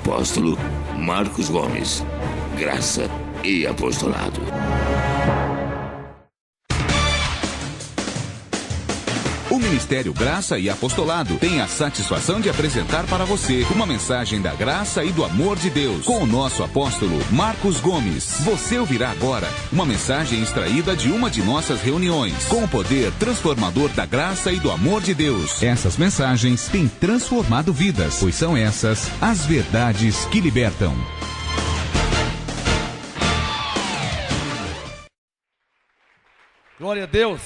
apóstolo Marcos Gomes. Graça e apostolado. O Ministério Graça e Apostolado tem a satisfação de apresentar para você uma mensagem da graça e do amor de Deus com o nosso apóstolo Marcos Gomes. Você ouvirá agora uma mensagem extraída de uma de nossas reuniões com o poder transformador da graça e do amor de Deus. Essas mensagens têm transformado vidas, pois são essas as verdades que libertam. Glória a Deus.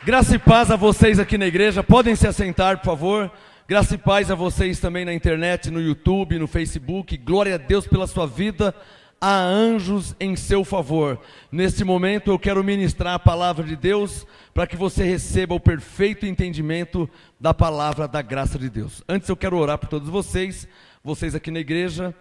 Graça e paz a vocês aqui na igreja. Podem se assentar, por favor. Graça e paz a vocês também na internet, no YouTube, no Facebook. Glória a Deus pela sua vida. Há anjos em seu favor. Neste momento eu quero ministrar a palavra de Deus para que você receba o perfeito entendimento da palavra da graça de Deus. Antes eu quero orar por todos vocês aqui na igreja.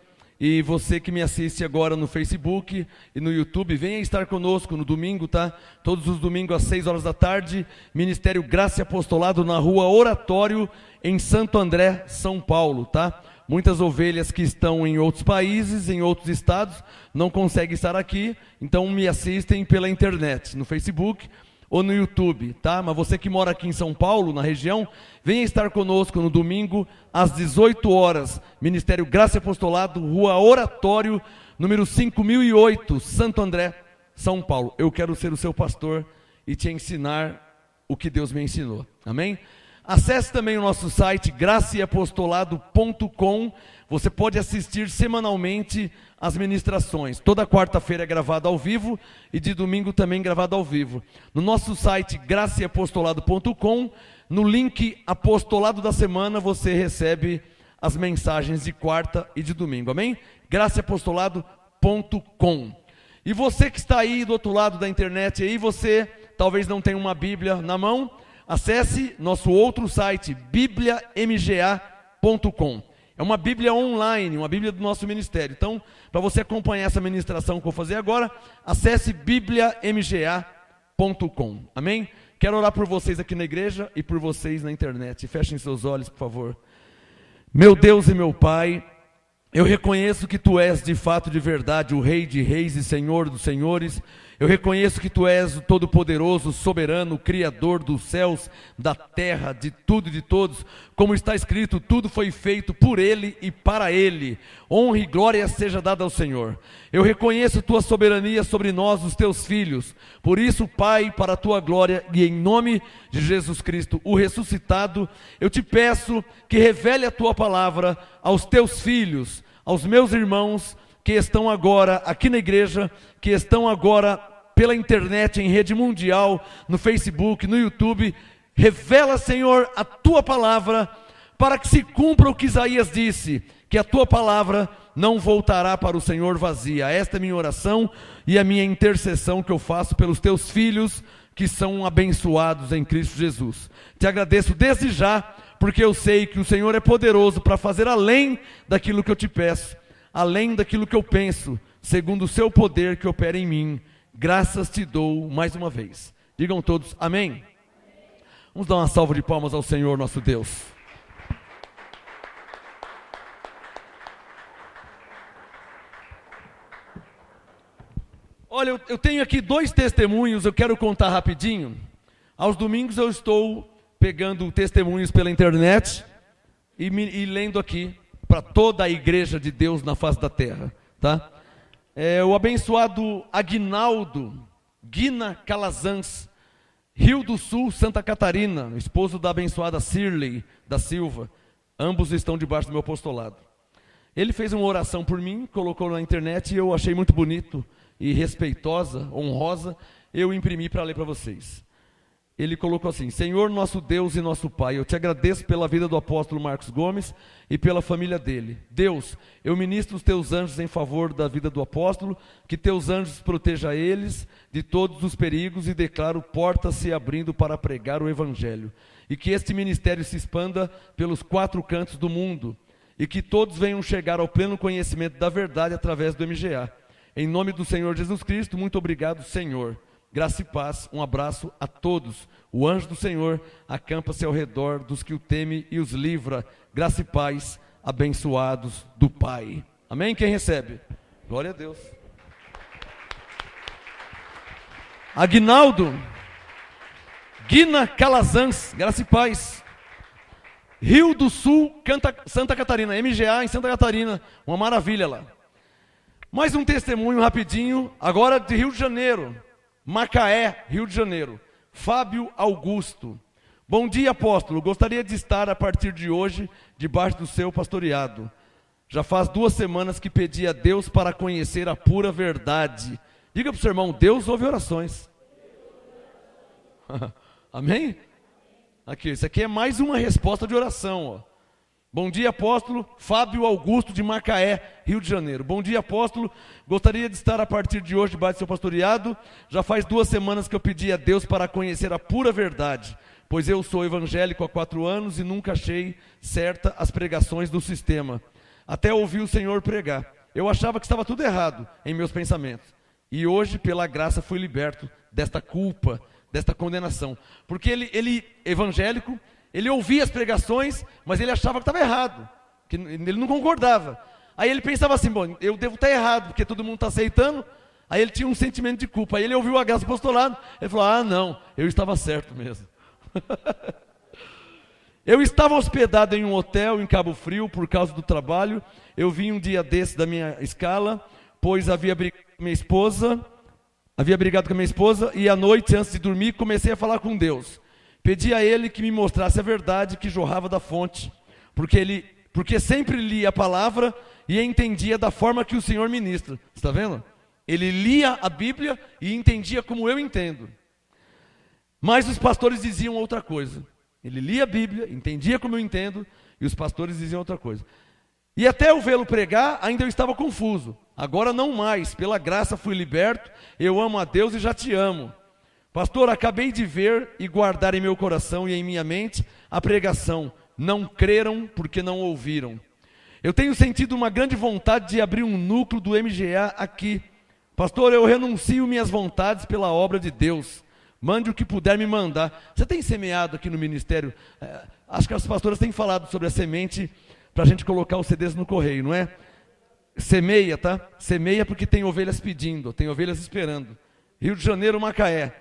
E você que me assiste agora no Facebook e no YouTube, venha estar conosco no domingo, tá? Todos os domingos às 6 horas da tarde, Ministério Graça e Apostolado na Rua Oratório, em Santo André, São Paulo, tá? Muitas ovelhas que estão em outros países, em outros estados, não conseguem estar aqui, então me assistem pela internet, no Facebook ou no YouTube, tá? Mas você que mora aqui em São Paulo, na região, venha estar conosco no domingo, às 18 horas, Ministério Graça e Apostolado, Rua Oratório, número 5008, Santo André, São Paulo. Eu quero ser o seu pastor e te ensinar o que Deus me ensinou, amém? Acesse também o nosso site, graçaeapostolado.com. Você pode assistir semanalmente as ministrações. Toda quarta-feira é gravado ao vivo e de domingo também gravado ao vivo. No nosso site, graçaeapostolado.com, no link Apostolado da Semana, você recebe as mensagens de quarta e de domingo, amém? graçaeapostolado.com. E você que está aí do outro lado da internet, aí você talvez não tenha uma Bíblia na mão, acesse nosso outro site, bibliamga.com. É uma Bíblia online, uma Bíblia do nosso ministério. Então, para você acompanhar essa ministração que eu vou fazer agora, acesse bibliamga.com. Amém? Quero orar por vocês aqui na igreja e por vocês na internet. Fechem seus olhos, por favor. Meu Deus e meu Pai, eu reconheço que Tu és de fato, de verdade, o Rei de reis e Senhor dos senhores. Eu reconheço que Tu és o Todo-Poderoso, Soberano, Criador dos céus, da terra, de tudo e de todos. Como está escrito, tudo foi feito por Ele e para Ele. Honra e glória seja dada ao Senhor. Eu reconheço Tua soberania sobre nós, os Teus filhos. Por isso, Pai, para a Tua glória e em nome de Jesus Cristo, o ressuscitado, eu Te peço que revele a Tua palavra aos Teus filhos, aos meus irmãos que estão agora aqui na igreja, que estão agora pela internet, em rede mundial, no Facebook, no YouTube. Revela, Senhor, a Tua palavra, para que se cumpra o que Isaías disse, que a Tua palavra não voltará para o Senhor vazia. Esta é a minha oração e a minha intercessão que eu faço pelos Teus filhos, que são abençoados em Cristo Jesus. Te agradeço desde já, porque eu sei que o Senhor é poderoso para fazer além daquilo que eu Te peço, além daquilo que eu penso, segundo o Seu poder que opera em mim. Graças Te dou mais uma vez. Digam todos amém. Vamos dar uma salva de palmas ao Senhor nosso Deus. Olha, eu tenho aqui 2 testemunhos, eu quero contar rapidinho. Aos domingos eu estou pegando testemunhos pela internet e lendo aqui para toda a igreja de Deus na face da terra, tá? O abençoado Aguinaldo Guina Calazans, Rio do Sul, Santa Catarina, esposo da abençoada Cirlei da Silva, ambos estão debaixo do meu apostolado. Ele fez uma oração por mim, colocou na internet e eu achei muito bonito e respeitosa, honrosa, eu imprimi para ler para vocês. Ele colocou assim: Senhor nosso Deus e nosso Pai, eu Te agradeço pela vida do apóstolo Marcos Gomes e pela família dele. Deus, eu ministro os Teus anjos em favor da vida do apóstolo, que Teus anjos protejam eles de todos os perigos e declaro portas se abrindo para pregar o Evangelho. E que este ministério se expanda pelos 4 cantos do mundo e que todos venham chegar ao pleno conhecimento da verdade através do MGA. Em nome do Senhor Jesus Cristo, muito obrigado, Senhor. Graça e paz, um abraço a todos. O anjo do Senhor acampa-se ao redor dos que o temem e os livra. Graça e paz. abençoados do Pai. Amém? Quem recebe? Glória a Deus. Aguinaldo, Guina Calazans, graça e paz. Rio do Sul, Santa Catarina, MGA em Santa Catarina, uma maravilha lá. Mais um testemunho rapidinho, agora de Rio de Janeiro, Macaé, Rio de Janeiro. Fábio Augusto. Bom dia, apóstolo. Gostaria de estar a partir de hoje debaixo do seu pastoreado. Já faz 2 semanas que pedi a Deus para conhecer a pura verdade. Diga para o seu irmão, Deus ouve orações. Amém? Aqui, isso aqui é mais uma resposta de oração. Ó. Bom dia, apóstolo. Fábio Augusto de Macaé, Rio de Janeiro. Bom dia, apóstolo. Gostaria de estar a partir de hoje debaixo do seu pastoreado. Já faz 2 semanas que eu pedi a Deus para conhecer a pura verdade, pois eu sou evangélico há 4 anos e nunca achei certa as pregações do sistema. Até ouvi o Senhor pregar. Eu achava que estava tudo errado em meus pensamentos. E hoje, pela graça, fui liberto desta culpa, desta condenação. Porque ele evangélico, ele ouvia as pregações, mas ele achava que estava errado, que ele não concordava. Aí ele pensava assim, bom, eu devo estar errado, porque todo mundo está aceitando. Aí ele tinha um sentimento de culpa. Aí ele ouviu a graça do apostolado, ele falou, ah não, eu estava certo mesmo. Eu estava hospedado em um hotel em Cabo Frio por causa do trabalho. Eu vim um dia desse da minha escala, pois havia brigado com minha esposa e à noite, antes de dormir, comecei a falar com Deus. Pedi a Ele que me mostrasse a verdade que jorrava da fonte, porque sempre lia a palavra e entendia da forma que o Senhor ministra. Está vendo? Ele lia a Bíblia e entendia como eu entendo. Mas os pastores diziam outra coisa. Ele lia a Bíblia, entendia como eu entendo, e os pastores diziam outra coisa. E até eu vê-lo pregar, ainda eu estava confuso. Agora não mais, pela graça fui liberto, eu amo a Deus e já te amo. Pastor, acabei de ver e guardar em meu coração e em minha mente a pregação. Não creram porque não ouviram. Eu tenho sentido uma grande vontade de abrir um núcleo do MGA aqui. Pastor, eu renuncio minhas vontades pela obra de Deus. Mande o que puder me mandar. Você tem semeado aqui no ministério? Acho que as pastoras têm falado sobre a semente para a gente colocar os CDs no correio, não é? Semeia, tá? Semeia porque tem ovelhas pedindo, tem ovelhas esperando. Rio de Janeiro, Macaé.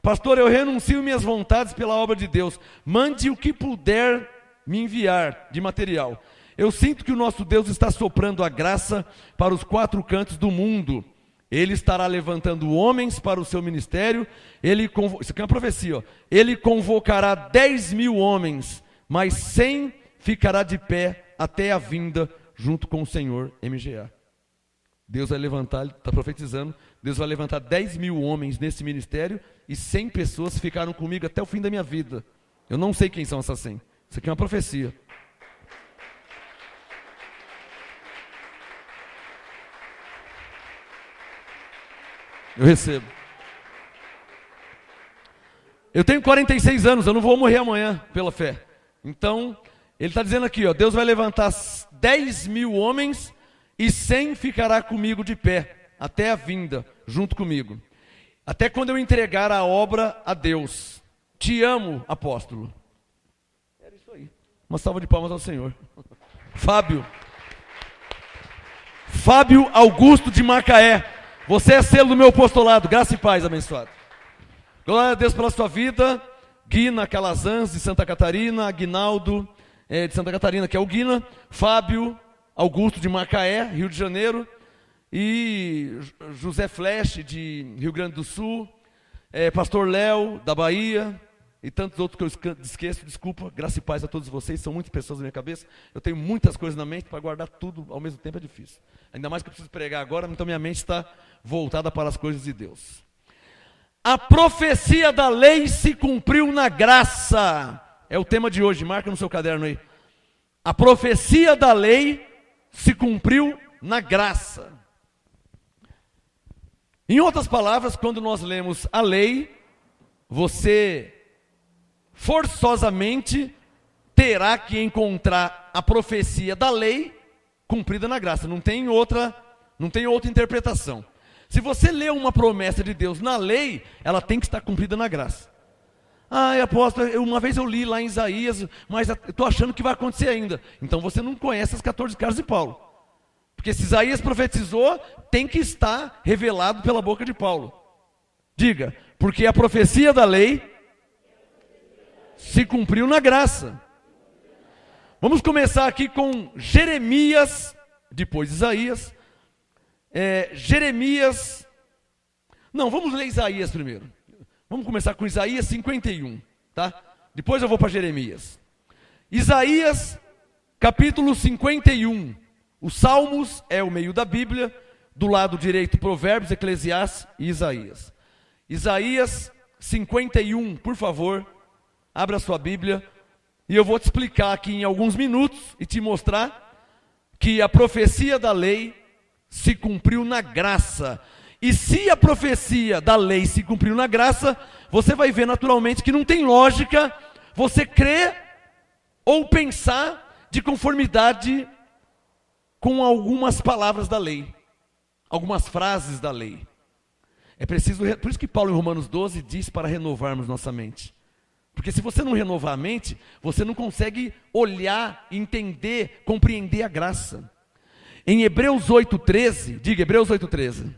Pastor, eu renuncio minhas vontades pela obra de Deus. Mande o que puder me enviar de material. Eu sinto que o nosso Deus está soprando a graça para os 4 cantos do mundo. Ele estará levantando homens para o seu ministério. Isso aqui é uma profecia. Ó. Ele convocará 10.000 homens, mas 100 ficará de pé até a vinda junto com o Senhor MGA. Deus vai levantar, está profetizando, Deus vai levantar 10.000 homens nesse ministério e 100 pessoas ficaram comigo até o fim da minha vida. Eu não sei quem são essas 100. Isso aqui é uma profecia. Eu recebo. Eu tenho 46 anos, eu não vou morrer amanhã pela fé. Então, ele está dizendo aqui, ó, Deus vai levantar 10.000 homens e 100 ficará comigo de pé, até a vinda, junto comigo. Até quando eu entregar a obra a Deus. Te amo, apóstolo. Era isso aí. Uma salva de palmas ao Senhor. Fábio Augusto de Macaé. Você é selo do meu apostolado, graça e paz, abençoado. Glória a Deus pela sua vida. Guina Calazans, de Santa Catarina. Aguinaldo, de Santa Catarina, que é o Guina. Fábio Augusto, de Macaé, Rio de Janeiro. E José Fleche, de Rio Grande do Sul. Pastor Léo, da Bahia. E tantos outros que eu esqueço, desculpa. Graça e paz a todos vocês, são muitas pessoas na minha cabeça. Eu tenho muitas coisas na mente, para guardar tudo ao mesmo tempo é difícil. Ainda mais que eu preciso pregar agora, então minha mente está voltada para as coisas de Deus. A profecia da lei se cumpriu na graça. É o tema de hoje, marca no seu caderno aí. A profecia da lei se cumpriu na graça. Em outras palavras, quando nós lemos a lei, você forçosamente terá que encontrar a profecia da lei cumprida na graça. Não tem outra interpretação. Se você lê uma promessa de Deus na lei, ela tem que estar cumprida na graça. Ah, apóstolo, uma vez eu li lá em Isaías, mas eu estou achando que vai acontecer ainda. Então você não conhece as 14 cartas de Paulo. Porque se Isaías profetizou, tem que estar revelado pela boca de Paulo. Diga, porque a profecia da lei se cumpriu na graça. Vamos começar aqui com Jeremias, depois Isaías. Jeremias. Não, vamos ler Isaías primeiro. Vamos começar com Isaías 51, tá? Depois eu vou para Jeremias. Isaías, capítulo 51. Os Salmos é o meio da Bíblia, do lado direito Provérbios, Eclesiastes e Isaías. Isaías 51, por favor, abra sua Bíblia, e eu vou te explicar aqui em alguns minutos e te mostrar que a profecia da lei se cumpriu na graça. E se a profecia da lei se cumpriu na graça, você vai ver naturalmente que não tem lógica você crer ou pensar de conformidade com algumas palavras da lei, algumas frases da lei. É preciso, por isso que Paulo em Romanos 12 diz para renovarmos nossa mente. Porque se você não renovar a mente, você não consegue olhar, entender, compreender a graça. Em Hebreus 8,13, diga Hebreus 8,13.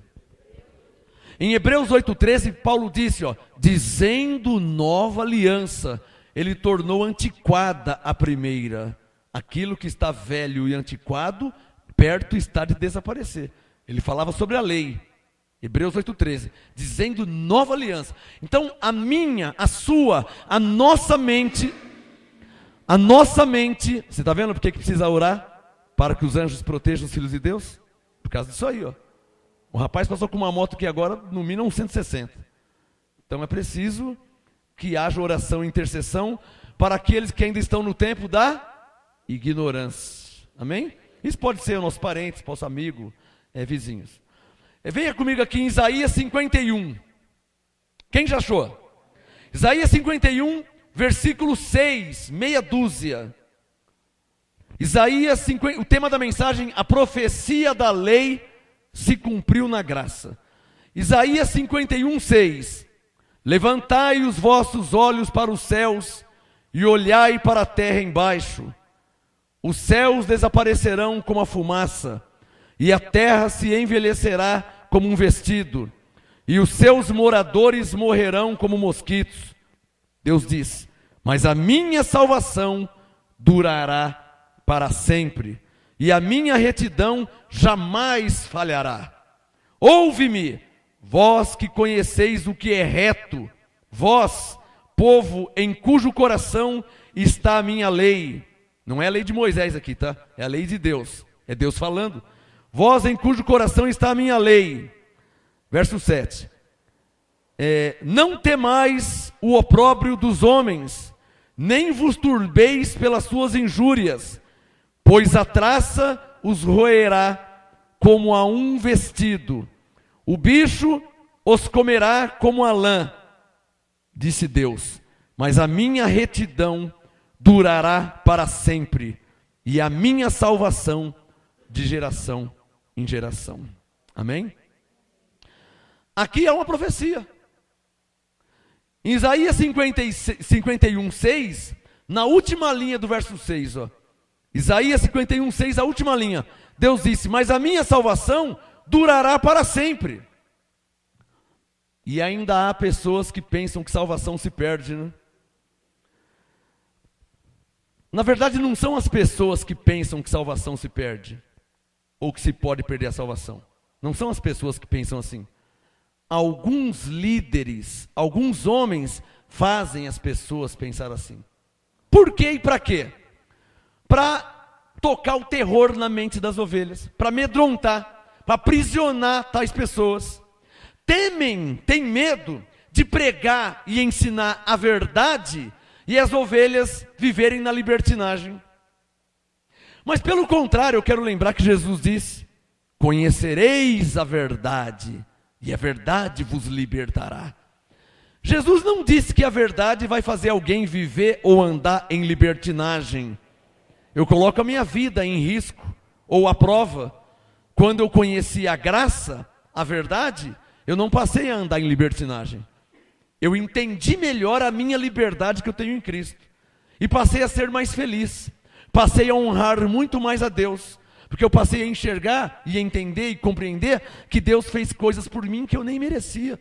Em Hebreus 8,13, Paulo disse, dizendo nova aliança, ele tornou antiquada a primeira. Aquilo que está velho e antiquado, perto está de desaparecer. Ele falava sobre a lei. Hebreus 8,13, dizendo nova aliança. Então, a minha, a sua, a nossa mente, você está vendo por que precisa orar? Para que os anjos protejam os filhos de Deus? Por causa disso aí, O rapaz passou com uma moto que agora, no mínimo, 160. Então, é preciso que haja oração e intercessão para aqueles que ainda estão no tempo da ignorância. Amém? Isso pode ser nossos parentes, nosso amigo, vizinhos. Venha comigo aqui em Isaías 51. Quem já achou? Isaías 51, versículo 6, meia dúzia. Isaías 50, o tema da mensagem, a profecia da lei se cumpriu na graça. Isaías 51, 6. Levantai os vossos olhos para os céus e olhai para a terra embaixo. Os céus desaparecerão como a fumaça, e a terra se envelhecerá como um vestido, e os seus moradores morrerão como mosquitos. Deus diz, mas a minha salvação durará para sempre, e a minha retidão jamais falhará. Ouve-me, vós que conheceis o que é reto, vós, povo em cujo coração está a minha lei. Não é a lei de Moisés aqui, tá? É a lei de Deus. É Deus falando. Vós em cujo coração está a minha lei. Verso 7. Não temais o opróbrio dos homens, nem vos turbeis pelas suas injúrias, pois a traça os roerá como a um vestido. O bicho os comerá como a lã, disse Deus. Mas a minha retidão durará para sempre, e a minha salvação de geração em geração. Amém? Aqui é uma profecia. Em Isaías 51, 6, na última linha do verso 6, Isaías 51, 6, a última linha. Deus disse, mas a minha salvação durará para sempre. E ainda há pessoas que pensam que salvação se perde, né? Na verdade, não são as pessoas que pensam que salvação se perde, ou que se pode perder a salvação. Não são as pessoas que pensam assim. Alguns líderes, alguns homens fazem as pessoas pensar assim. Por quê e para quê? Para tocar o terror na mente das ovelhas, para amedrontar, para aprisionar tais pessoas. Têm medo de pregar e ensinar a verdade e as ovelhas viverem na libertinagem. Mas pelo contrário, eu quero lembrar que Jesus disse, conhecereis a verdade, e a verdade vos libertará. Jesus não disse que a verdade vai fazer alguém viver ou andar em libertinagem. Eu coloco a minha vida em risco, ou à prova. Quando eu conheci a graça, a verdade, eu não passei a andar em libertinagem. eu entendi melhor a minha liberdade que eu tenho em Cristo. E passei a ser mais feliz. Passei a honrar muito mais a Deus. Porque eu passei a enxergar e entender e compreender que Deus fez coisas por mim que eu nem merecia.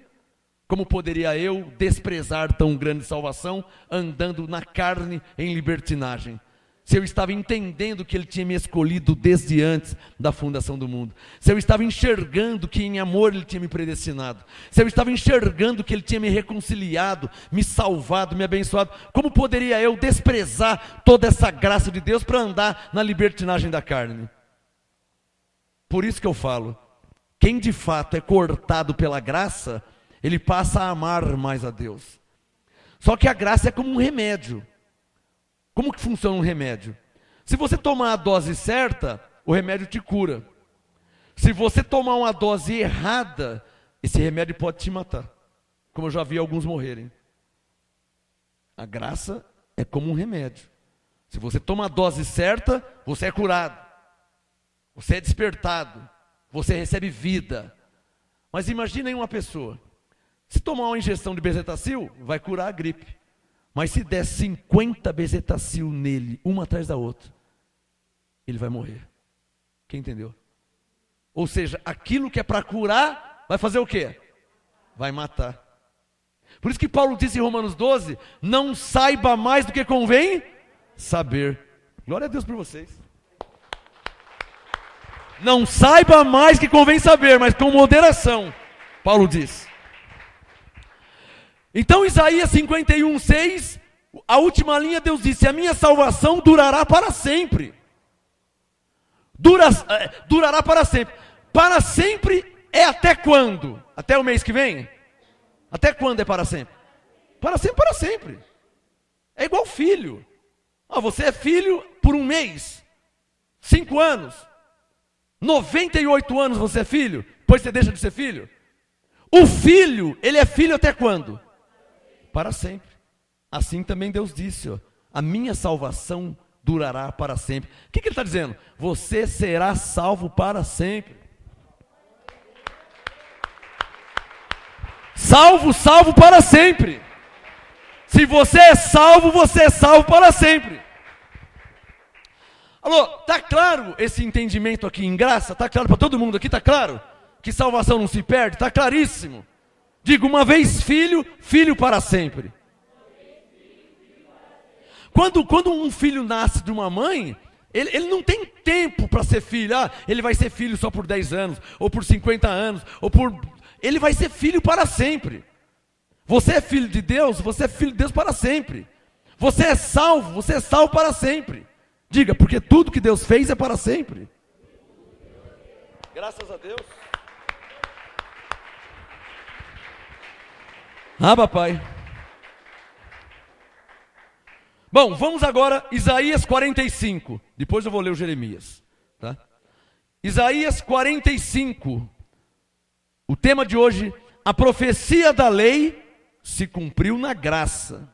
Como poderia eu desprezar tão grande salvação andando na carne em libertinagem? Se eu estava entendendo que Ele tinha me escolhido desde antes da fundação do mundo. Se eu estava enxergando que em amor Ele tinha me predestinado. Se eu estava enxergando que Ele tinha me reconciliado, me salvado, me abençoado. Como poderia eu desprezar toda essa graça de Deus para andar na libertinagem da carne? Por isso que eu falo, quem de fato é cortado pela graça, ele passa a amar mais a Deus. Só que a graça é como um remédio. Como que funciona um remédio? Se você tomar a dose certa, o remédio te cura. Se você tomar uma dose errada, esse remédio pode te matar. Como eu já vi alguns morrerem. A graça é como um remédio. Se você toma a dose certa, você é curado. Você é despertado. Você recebe vida. Mas imaginem uma pessoa. Se tomar uma injeção de bezetacil, vai curar a gripe. Mas se der 50 bezetacil nele, uma atrás da outra, ele vai morrer. Quem entendeu? Ou seja, aquilo que é para curar, vai fazer o quê? Vai matar. Por isso que Paulo disse em Romanos 12, não saiba mais do que convém saber. Glória a Deus por vocês. Não saiba mais do que convém saber, mas com moderação, Paulo diz. Então Isaías 51:6, a última linha, Deus disse, a minha salvação durará para sempre. Durará para sempre. Para sempre é até quando? Até o mês que vem? Até quando é para sempre? Para sempre, para sempre. É igual filho. Você é filho por um mês, 5 anos, 98 anos você é filho, depois você deixa de ser filho. O filho, ele é filho até quando? Para sempre. Assim também Deus disse, a minha salvação durará para sempre. O que ele está dizendo? Você será salvo para sempre. Salvo para sempre. Se você é salvo para sempre. Alô, está claro esse entendimento aqui em graça? Está claro para todo mundo aqui? Está claro? Que salvação não se perde? Está claríssimo. Digo, uma vez filho, filho para sempre. Quando um filho nasce de uma mãe, ele não tem tempo para ser filho. Ele vai ser filho só por 10 anos, ou por 50 anos, ele vai ser filho para sempre. Você é filho de Deus, você é filho de Deus para sempre. Você é salvo para sempre. Diga, porque tudo que Deus fez é para sempre. Graças a Deus. Papai. Bom, vamos agora, Isaías 45. Depois eu vou ler o Jeremias. Tá? Isaías 45. O tema de hoje, a profecia da lei se cumpriu na graça.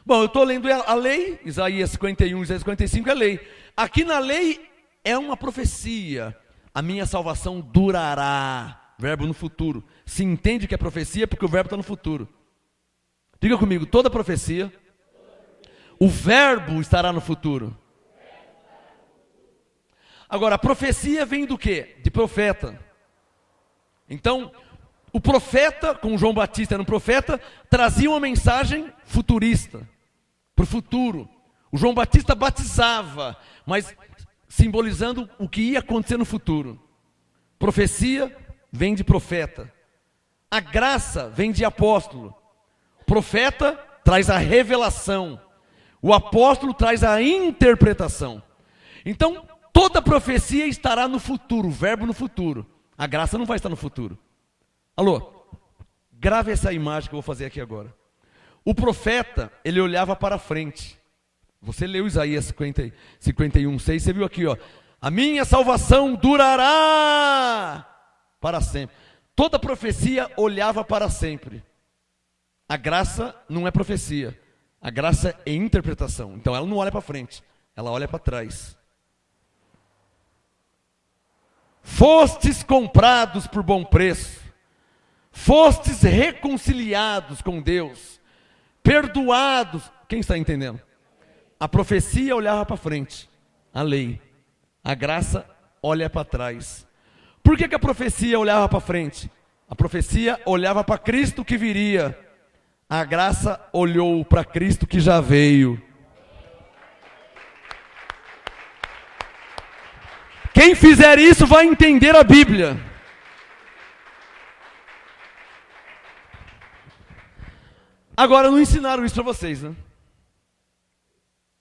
Bom, eu estou lendo a lei, Isaías 51, Isaías 45 é lei. Aqui na lei é uma profecia. A minha salvação durará. Verbo no futuro. Se entende que é profecia porque o verbo está no futuro. Diga comigo, toda profecia, o verbo estará no futuro. Agora, a profecia vem do quê? De profeta. Então, o profeta, como João Batista era um profeta, trazia uma mensagem futurista, para o futuro. O João Batista batizava, mas simbolizando o que ia acontecer no futuro. Profecia vem de profeta. A graça vem de apóstolo. O profeta traz a revelação. O apóstolo traz a interpretação. Então, toda profecia estará no futuro, o verbo no futuro. A graça não vai estar no futuro. Alô, grave essa imagem que eu vou fazer aqui agora. O profeta, ele olhava para frente. Você leu Isaías 51:6, você viu aqui, a minha salvação durará para sempre. Toda profecia olhava para sempre. A graça não é profecia. A graça é interpretação. Então ela não olha para frente, ela olha para trás. Fostes comprados por bom preço. fostes reconciliados com Deus, perdoados. Quem está entendendo? A profecia olhava para frente, a lei. A graça olha para trás. Por que a profecia olhava para frente? A profecia olhava para Cristo que viria. A graça olhou para Cristo que já veio. Quem fizer isso vai entender a Bíblia. Agora, não ensinaram isso para vocês, né?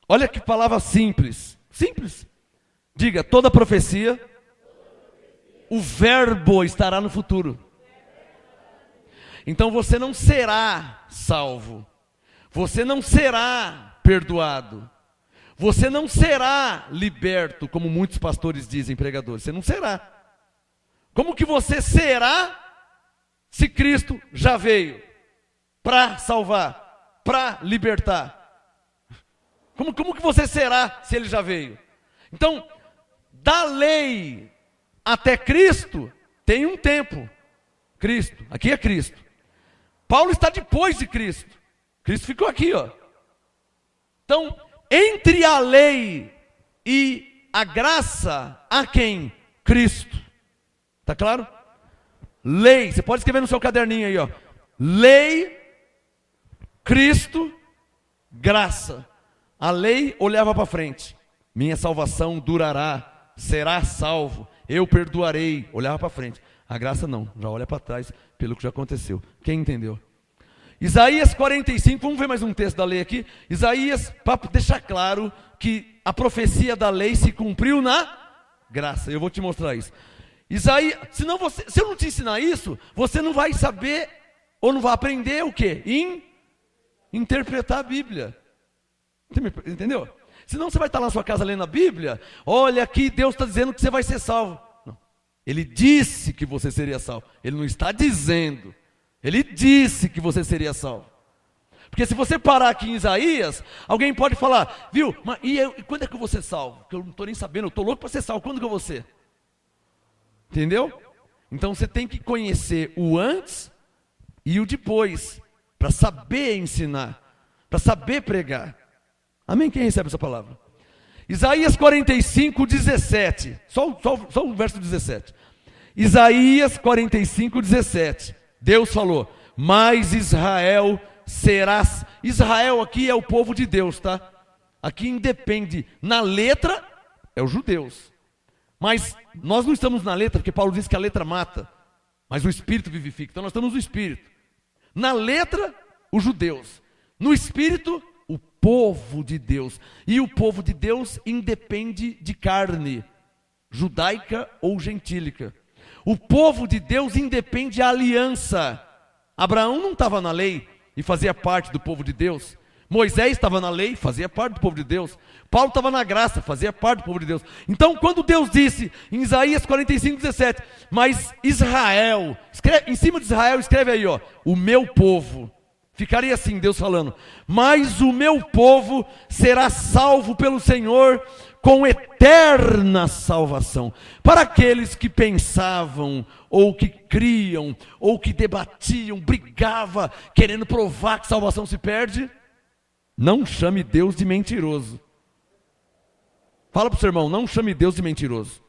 Olha que palavra simples. Simples. Diga, toda profecia, o verbo estará no futuro. Então você não será salvo. Você não será perdoado. Você não será liberto, como muitos pastores dizem, pregadores. Você não será. Como que você será se Cristo já veio para salvar, para libertar? Como que você será se Ele já veio? Então, da lei até Cristo, tem um tempo. Cristo, aqui é Cristo. Paulo está depois de Cristo. Cristo ficou aqui, ó. Então, entre a lei e a graça, há quem? Cristo. Tá claro? Lei, você pode escrever no seu caderninho aí, ó. Lei, Cristo, graça. A lei olhava para frente. Minha salvação durará, será salvo, eu perdoarei. Olhava para frente. A graça não, já olha para trás pelo que já aconteceu. Quem entendeu? Isaías 45, vamos ver mais um texto da lei aqui. Isaías, para deixar claro que a profecia da lei se cumpriu na graça. Eu vou te mostrar isso. Isaías, se eu não te ensinar isso, você não vai saber, ou não vai aprender o quê? Interpretar a Bíblia. Entendeu? Senão você vai estar lá na sua casa lendo a Bíblia. Olha aqui, Deus está dizendo que você vai ser salvo. Não. Ele disse que você seria salvo. Ele não está dizendo. Ele disse que você seria salvo. Porque se você parar aqui em Isaías, alguém pode falar, viu, mas e quando é que eu vou ser salvo? Porque eu não estou nem sabendo, eu estou louco para ser salvo, quando que eu vou ser? Entendeu? Então você tem que conhecer o antes e o depois, para saber ensinar, para saber pregar. Amém? Quem recebe essa palavra? Isaías 45, 17. Só o verso 17. Isaías 45, 17. Deus falou, mas Israel serás. Israel aqui é o povo de Deus, tá? Aqui independe. Na letra, é os judeus. Mas nós não estamos na letra, porque Paulo diz que a letra mata, mas o Espírito vivifica. Então nós estamos no Espírito. Na letra, os judeus. No Espírito, o povo de Deus. E o povo de Deus independe de carne, judaica ou gentílica. O povo de Deus independe de aliança. Abraão não estava na lei e fazia parte do povo de Deus. Moisés estava na lei, fazia parte do povo de Deus. Paulo estava na graça, fazia parte do povo de Deus. Então, quando Deus disse em Isaías 45, 17, mas Israel, em cima de Israel, escreve aí, ó, o meu povo. Ficaria assim, Deus falando, mas o meu povo será salvo pelo Senhor com eterna salvação. Para aqueles que pensavam, ou que criam, ou que debatiam, brigavam, querendo provar que salvação se perde, não chame Deus de mentiroso. Fala para o seu irmão, não chame Deus de mentiroso.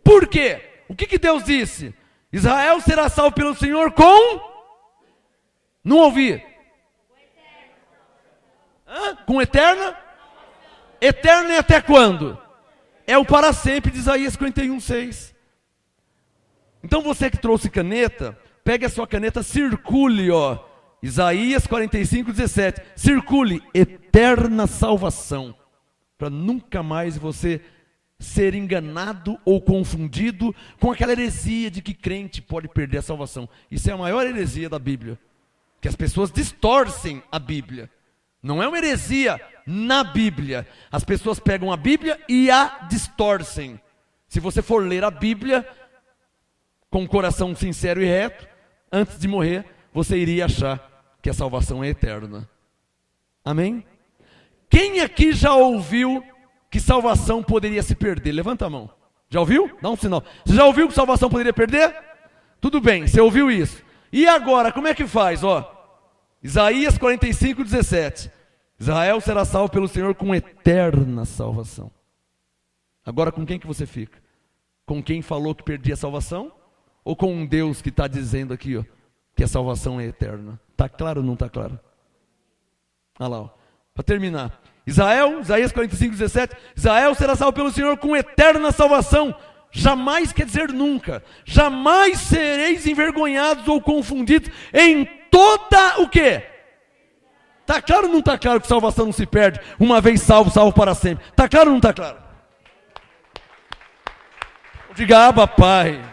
Por quê? O que Deus disse? Israel será salvo pelo Senhor com... Não ouvi. Com eterna? Eterna é até quando? É o para sempre de Isaías 51, 6. Então você que trouxe caneta, pegue a sua caneta, circule, ó. Isaías 45, 17. Circule, eterna salvação. Para nunca mais você ser enganado ou confundido com aquela heresia de que crente pode perder a salvação. Isso é a maior heresia da Bíblia. Que as pessoas distorcem a Bíblia. Não é uma heresia na Bíblia. As pessoas pegam a Bíblia e a distorcem. Se você for ler a Bíblia com um coração sincero e reto, antes de morrer, você iria achar que a salvação é eterna. Amém? Quem aqui já ouviu que salvação poderia se perder? Levanta a mão. Já ouviu? Dá um sinal. Você já ouviu que salvação poderia perder? Tudo bem, você ouviu isso. E agora, como é que faz? Isaías 45, 17. Israel será salvo pelo Senhor com eterna salvação. Agora com quem que você fica? Com quem falou que perdia a salvação? Ou com um Deus que está dizendo aqui, que a salvação é eterna? Está claro ou não está claro? Olha lá, para terminar. Isaías 45, 17. Israel será salvo pelo Senhor com eterna salvação. Jamais quer dizer nunca. Jamais sereis envergonhados ou confundidos em toda o quê? Está claro ou não está claro que salvação não se perde? Uma vez salvo, salvo para sempre. Está claro ou não está claro? Diga, Abba, Pai.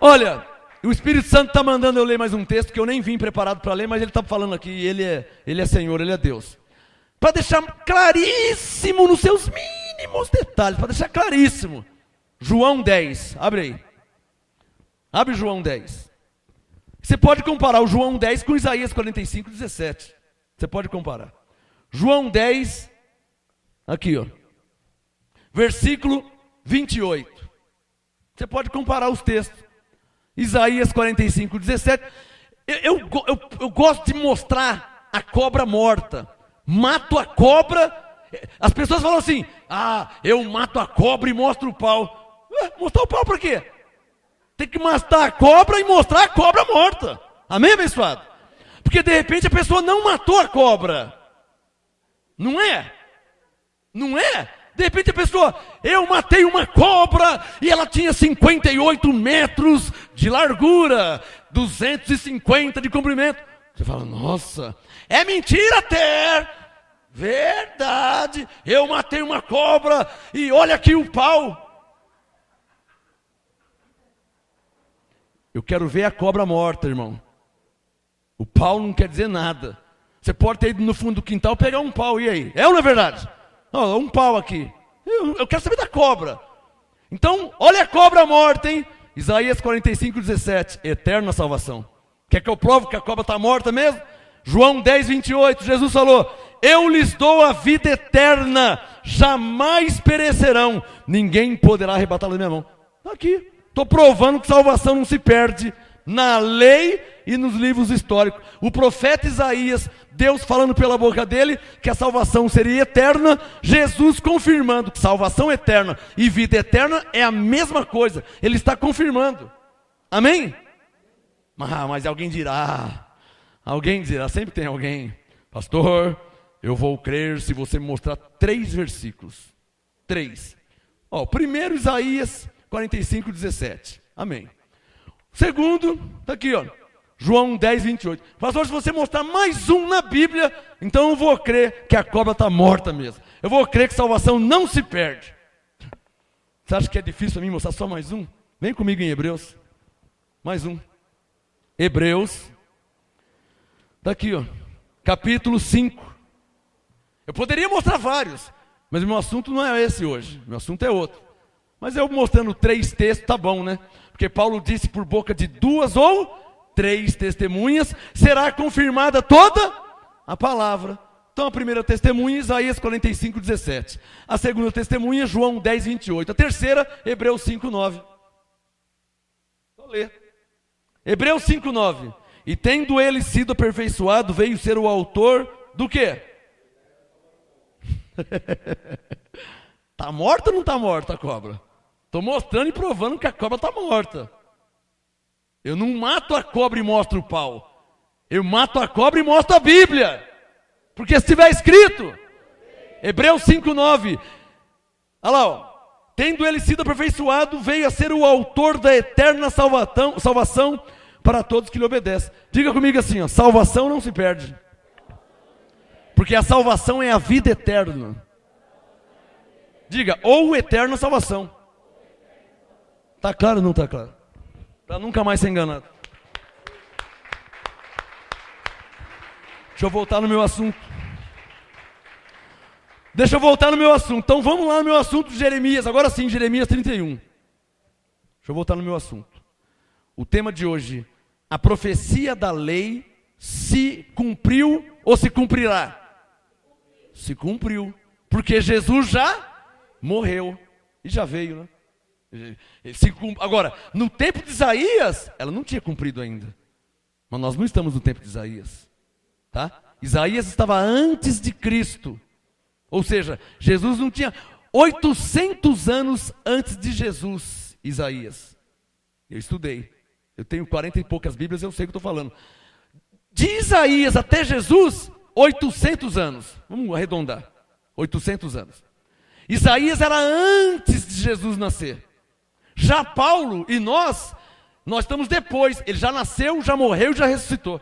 Olha, o Espírito Santo está mandando eu ler mais um texto que eu nem vim preparado para ler, mas ele está falando aqui, ele é Senhor, ele é Deus. Para deixar claríssimo nos seus mínimos detalhes, para deixar claríssimo. João 10, abre aí. Abre João 10. Você pode comparar o João 10 com Isaías 45, 17. Você pode comparar. João 10, aqui versículo 28. Você pode comparar os textos. Isaías 45, 17. Eu gosto de mostrar a cobra morta. Mato a cobra. As pessoas falam assim: eu mato a cobra e mostro o pau. Mostrar o pau para quê? Tem que matar a cobra e mostrar a cobra morta. Amém, abençoado? Porque de repente a pessoa não matou a cobra. Não é? Não é? De repente a pessoa, eu matei uma cobra e ela tinha 58 metros de largura, 250 de comprimento. Você fala, nossa, é mentira até. Verdade, eu matei uma cobra e olha aqui o pau. Eu quero ver a cobra morta, irmão. O pau não quer dizer nada. Você pode ter ido no fundo do quintal pegar um pau, e aí? É ou não é verdade? Um pau aqui. Eu quero saber da cobra. Então, olha a cobra morta, hein? Isaías 45, 17. Eterna salvação. Quer que eu prove que a cobra está morta mesmo? João 10, 28. Jesus falou: eu lhes dou a vida eterna, jamais perecerão, ninguém poderá arrebatá-la da minha mão. Aqui, estou provando que salvação não se perde na lei e nos livros históricos. O profeta Isaías, Deus falando pela boca dele que a salvação seria eterna, Jesus confirmando que salvação eterna e vida eterna é a mesma coisa. Ele está confirmando. Amém? Mas alguém dirá, sempre tem alguém: pastor, eu vou crer se você me mostrar 3 versículos. 3. Primeiro Isaías 45, 17. Amém. Segundo, está aqui, João 10, 28. Pastor, se você mostrar mais um na Bíblia, então eu vou crer que a cobra está morta mesmo. Eu vou crer que salvação não se perde. Você acha que é difícil para mim mostrar só mais um? Vem comigo em Hebreus. Mais um. Hebreus. Está aqui, capítulo 5. Eu poderia mostrar vários, mas o meu assunto não é esse hoje. Meu assunto é outro. Mas eu mostrando 3 textos, tá bom, né? Porque Paulo disse: por boca de 2 ou 3 testemunhas será confirmada toda a palavra. Então a primeira testemunha, Isaías 45, 17. A segunda testemunha, João 10, 28. A terceira, Hebreus 5, 9. Vou ler. Hebreus 5, 9. E tendo ele sido aperfeiçoado, veio ser o autor do quê? Está morta ou não está morta a cobra? Estou mostrando e provando que a cobra está morta. Eu não mato a cobra e mostro o pau. Eu mato a cobra e mostro a Bíblia. Porque se estiver escrito, Hebreus 5, 9. Olha lá, tendo ele sido aperfeiçoado, veio a ser o autor da eterna salvação para todos que lhe obedecem. Diga comigo assim, salvação não se perde. Porque a salvação é a vida eterna. Diga, ou eterna salvação. Está claro ou não está claro? Para nunca mais ser enganado. Deixa eu voltar no meu assunto. Então vamos lá no meu assunto de Jeremias. Agora sim, Jeremias 31. Deixa eu voltar no meu assunto. O tema de hoje: a profecia da lei se cumpriu ou se cumprirá? Se cumpriu. Porque Jesus já morreu. E já veio, né? Agora, no tempo de Isaías, ela não tinha cumprido ainda. Mas nós não estamos no tempo de Isaías. Tá? Isaías estava antes de Cristo. Ou seja, Jesus não tinha 800 anos antes de Jesus, Isaías. Eu estudei. Eu tenho 40 e poucas Bíblias, eu sei o que estou falando. De Isaías até Jesus, 800 anos. Vamos arredondar. 800 anos. Isaías era antes de Jesus nascer. Já Paulo e nós estamos depois. Ele já nasceu, já morreu e já ressuscitou.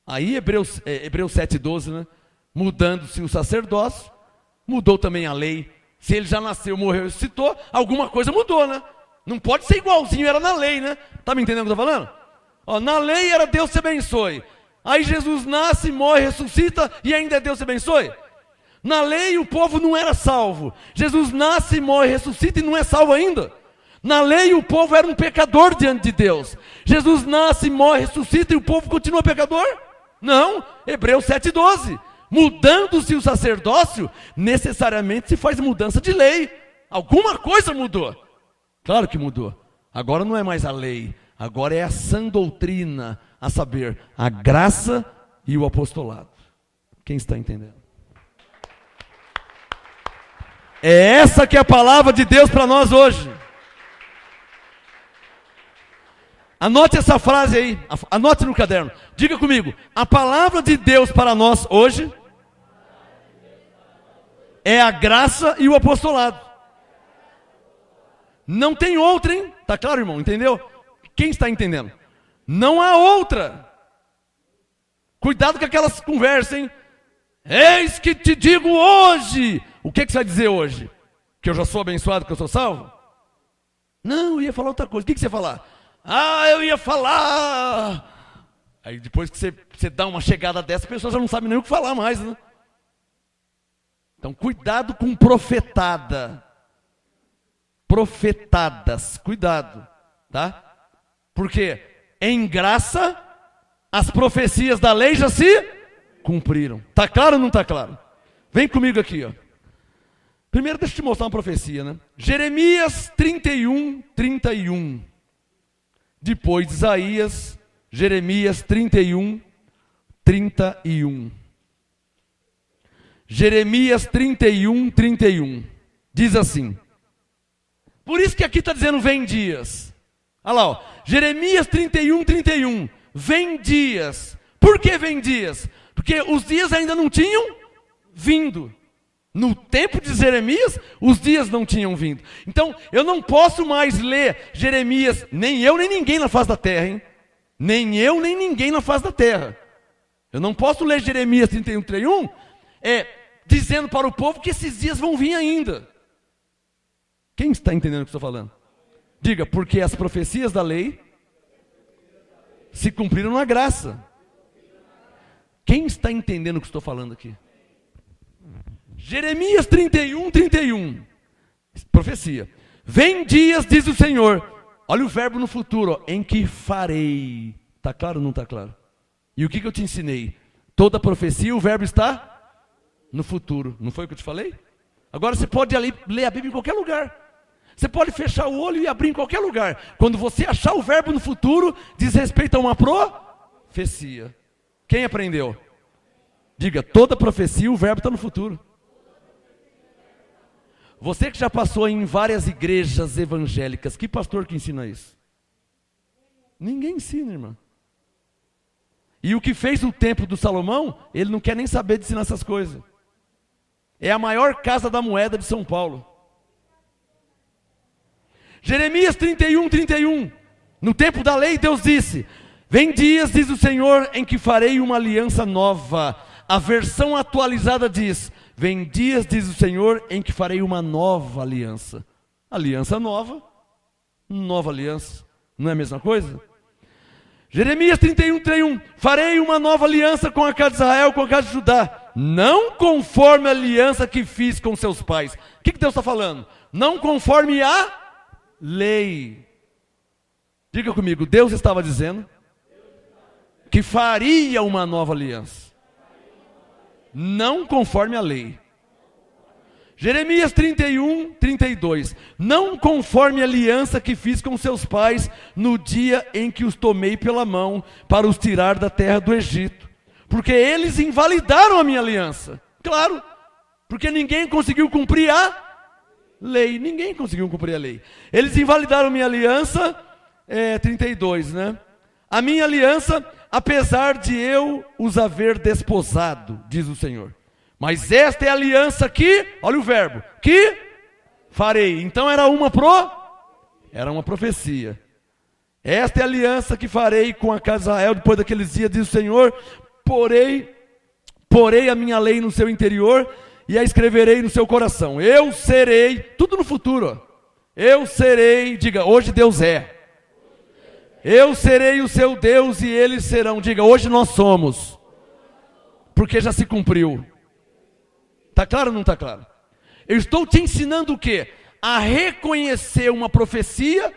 Aí Hebreus 7,12, né? Mudando-se o sacerdócio, mudou também a lei. Se ele já nasceu, morreu e ressuscitou, alguma coisa mudou, né? Não pode ser igualzinho, era na lei, né? Tá me entendendo o que eu estou falando? Ó, na lei era Deus te abençoe. Aí Jesus nasce, morre, ressuscita e ainda é Deus te abençoe. Na lei o povo não era salvo. Jesus nasce, morre, ressuscita e não é salvo ainda. Na lei o povo era um pecador diante de Deus. Jesus nasce, morre, ressuscita e o povo continua pecador? Não, Hebreus 7,12. Mudando-se o sacerdócio, necessariamente se faz mudança de lei. Alguma coisa mudou. Claro que mudou. Agora não é mais a lei, agora é a sã doutrina, a saber, a graça e o apostolado. Quem está entendendo? É essa que é a palavra de Deus para nós hoje. Anote essa frase aí, anote no caderno. Diga comigo, a palavra de Deus para nós hoje é a graça e o apostolado. Não tem outra, hein? Tá claro, irmão? Entendeu? Quem está entendendo? Não há outra. Cuidado com aquelas conversas, hein? Eis que te digo hoje. O que você vai dizer hoje? Que eu já sou abençoado, que eu sou salvo? Não, eu ia falar outra coisa. O que você ia falar? Eu ia falar. Aí depois que você dá uma chegada dessa, a pessoa já não sabe nem o que falar mais, né? Então cuidado com profetada. Profetadas, cuidado, tá? Porque em graça as profecias da lei já se cumpriram. Tá claro ou não tá claro? Vem comigo aqui, ó. Primeiro deixa eu te mostrar uma profecia, né? Jeremias 31:31. Depois de Isaías, Jeremias 31:31. Jeremias 31:31. Diz assim. Por isso que aqui está dizendo vem dias. Olha lá, ó. Jeremias 31:31. Vem dias. Por que vem dias? Porque os dias ainda não tinham vindo. No tempo de Jeremias, os dias não tinham vindo. Então, eu não posso mais ler Jeremias, nem eu, nem ninguém na face da terra, hein? Nem eu, nem ninguém na face da terra. Eu não posso ler Jeremias 31:31, dizendo para o povo que esses dias vão vir ainda. Quem está entendendo o que eu estou falando? Diga, porque as profecias da lei se cumpriram na graça. Quem está entendendo o que estou falando aqui? Jeremias 31:31. Profecia. Vem dias, diz o Senhor. Olha o verbo no futuro, ó, em que farei. Está claro ou não está claro? E o que eu te ensinei? Toda profecia, o verbo está no futuro. Não foi o que eu te falei? Agora você pode ler a Bíblia em qualquer lugar. Você pode fechar o olho e abrir em qualquer lugar. Quando você achar o verbo no futuro, diz respeito a uma profecia. Quem aprendeu? Diga, toda profecia, o verbo está no futuro. Você que já passou em várias igrejas evangélicas, que pastor que ensina isso? Ninguém ensina, irmão. E o que fez o templo do Salomão, ele não quer nem saber de ensinar essas coisas. É a maior casa da moeda de São Paulo. Jeremias 31:31. No tempo da lei, Deus disse: vem dias, diz o Senhor, em que farei uma aliança nova. A versão atualizada diz: vem dias, diz o Senhor, em que farei uma nova aliança. Aliança nova, nova aliança. Não é a mesma coisa? Jeremias 31:31. Farei uma nova aliança com a casa de Israel, com a casa de Judá. Não conforme a aliança que fiz com seus pais. O que Deus está falando? Não conforme a lei. Diga comigo, Deus estava dizendo que faria uma nova aliança. Não conforme a lei. Jeremias 31, 32. Não conforme a aliança que fiz com seus pais no dia em que os tomei pela mão para os tirar da terra do Egito. Porque eles invalidaram a minha aliança. Claro, porque ninguém conseguiu cumprir a lei. Ninguém conseguiu cumprir a lei. Eles invalidaram a minha aliança, 32, né? A minha aliança, apesar de eu os haver desposado, diz o Senhor. Mas esta é a aliança que, olha o verbo, que farei. Então era uma profecia. Esta é a aliança que farei com a casa de Israel depois daqueles dias, diz o Senhor. Porei a minha lei no seu interior e a escreverei no seu coração. Eu serei, tudo no futuro, ó. Eu serei, diga, hoje Deus é. Eu serei o seu Deus e eles serão, diga, hoje nós somos. Porque já se cumpriu. Está claro ou não está claro? Eu estou te ensinando o quê? A reconhecer uma profecia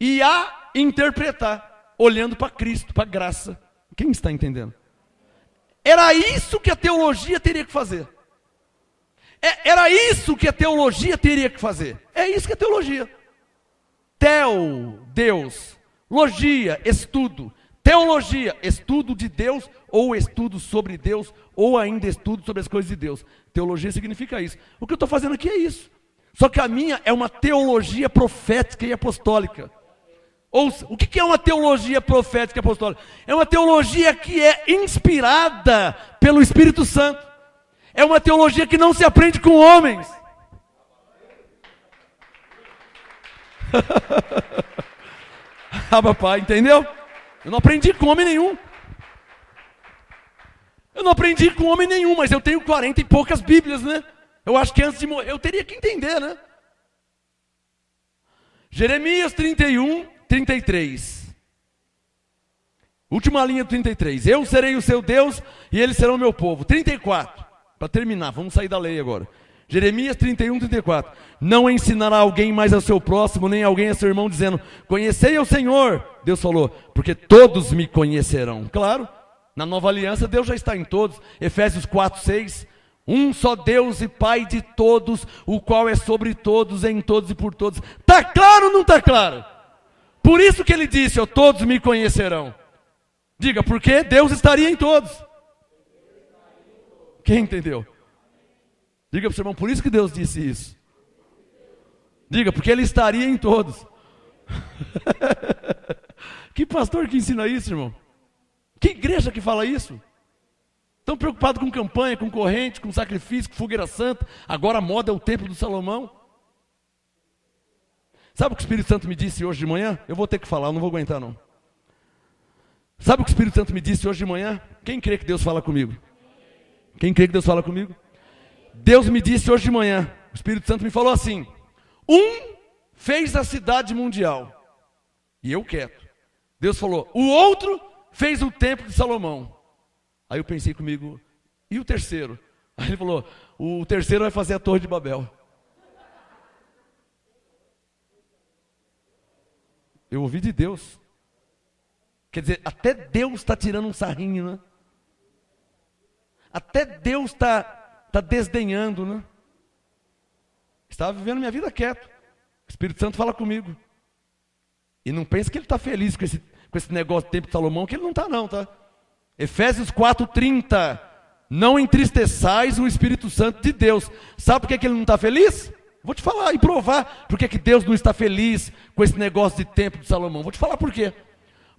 e a interpretar, olhando para Cristo, para a graça. Quem está entendendo? Era isso que a teologia teria que fazer. Era isso que a teologia teria que fazer. É isso que é teologia. Deus. Logia, estudo. Teologia, estudo de Deus, ou estudo sobre Deus, ou ainda estudo sobre as coisas de Deus. Teologia significa isso. O que eu estou fazendo aqui é isso. Só que a minha é uma teologia profética e apostólica. Ouça, o que é uma teologia profética e apostólica? É uma teologia que é inspirada pelo Espírito Santo. É uma teologia que não se aprende com homens. Ah, papai, entendeu? Eu não aprendi com homem nenhum. Mas eu tenho 40 e poucas Bíblias, né? Eu acho que antes de morrer, eu teria que entender, né? Jeremias 31, 33. Última linha do 33. Eu serei o seu Deus e eles serão meu povo. 34. Para terminar, vamos sair da lei agora. Jeremias 31, 34. Não ensinará alguém mais ao seu próximo, nem alguém a seu irmão, dizendo, conhecei ao Senhor. Deus falou, porque todos me conhecerão. Claro, na nova aliança Deus já está em todos. Efésios 4, 6. Um só Deus e Pai de todos, o qual é sobre todos, em todos e por todos. Está claro ou não está claro? Por isso que ele disse, ó, todos me conhecerão. Diga, porque Deus estaria em todos. Quem entendeu? Diga para o seu irmão, por isso que Deus disse isso. Diga, porque Ele estaria em todos. Que pastor que ensina isso, irmão? Que igreja que fala isso? Tão preocupado com campanha, com corrente, com sacrifício, com fogueira santa. Agora a moda é o templo do Salomão. Sabe o que o Espírito Santo me disse hoje de manhã? Eu vou ter que falar, eu não vou aguentar não. Sabe o que o Espírito Santo me disse hoje de manhã? Quem crê que Deus fala comigo? Quem crê que Deus fala comigo? Deus me disse hoje de manhã, o Espírito Santo me falou assim, fez a cidade mundial, e eu quieto. Deus falou, o outro fez o templo de Salomão. Aí eu pensei comigo, e o terceiro? Aí ele falou, o terceiro vai fazer a Torre de Babel. Eu ouvi de Deus. Quer dizer, até Deus está tirando um sarrinho, né? Até Deus está desdenhando, né? Estava vivendo minha vida quieto. O Espírito Santo fala comigo. E não pensa que ele está feliz com esse negócio do templo de Salomão, que ele não está não, tá? Efésios 4:30. Não entristeçais o Espírito Santo de Deus. Sabe por que ele não está feliz? Vou te falar e provar por que Deus não está feliz com esse negócio de templo de Salomão. Vou te falar por quê.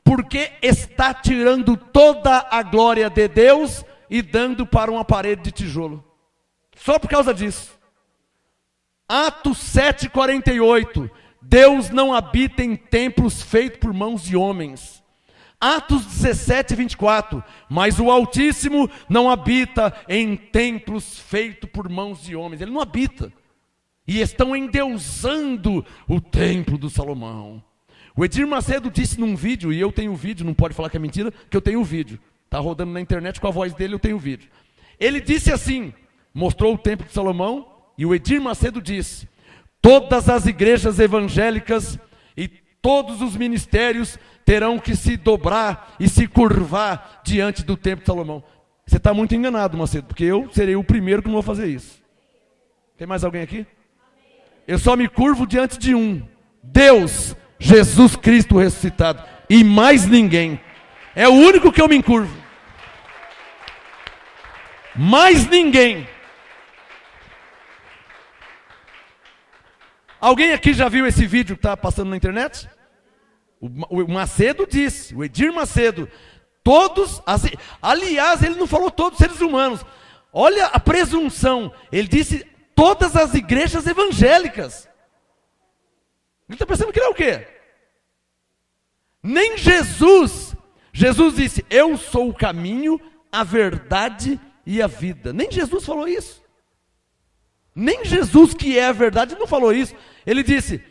Porque está tirando toda a glória de Deus e dando para uma parede de tijolo. Só por causa disso. Atos 7:48. Deus não habita em templos feitos por mãos de homens. Atos 17:24. Mas o Altíssimo não habita em templos feitos por mãos de homens. Ele não habita. E estão endeusando o templo do Salomão. O Edir Macedo disse num vídeo, e eu tenho o vídeo, não pode falar que é mentira, que eu tenho o vídeo. Está rodando na internet com a voz dele, eu tenho o vídeo. Ele disse assim, mostrou o templo de Salomão, e o Edir Macedo disse, todas as igrejas evangélicas e todos os ministérios terão que se dobrar e se curvar diante do templo de Salomão. Você está muito enganado, Macedo, porque eu serei o primeiro que não vou fazer isso. Tem mais alguém aqui? Eu só me curvo diante de um. Deus, Jesus Cristo ressuscitado. E mais ninguém. É o único que eu me encurvo. Mais ninguém. Alguém aqui já viu esse vídeo que está passando na internet? O Macedo disse, o Edir Macedo, aliás, ele não falou todos os seres humanos. Olha a presunção. Ele disse todas as igrejas evangélicas. Ele está pensando que ele é o quê? Nem Jesus. Jesus disse, eu sou o caminho, a verdade e a vida. Nem Jesus falou isso. Nem Jesus, que é a verdade, não falou isso. Ele disse,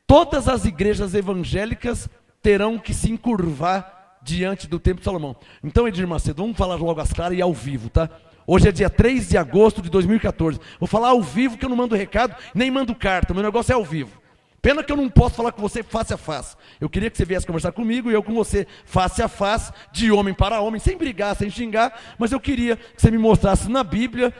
todas as igrejas evangélicas terão que se encurvar diante do templo de Salomão. Então, Edir Macedo, vamos falar logo às claras e ao vivo, tá? Hoje é dia 3 de agosto de 2014. Vou falar ao vivo, que eu não mando recado, nem mando carta. O meu negócio é ao vivo. Pena que eu não posso falar com você face a face. Eu queria que você viesse conversar comigo e eu com você face a face, de homem para homem, sem brigar, sem xingar. Mas eu queria que você me mostrasse na Bíblia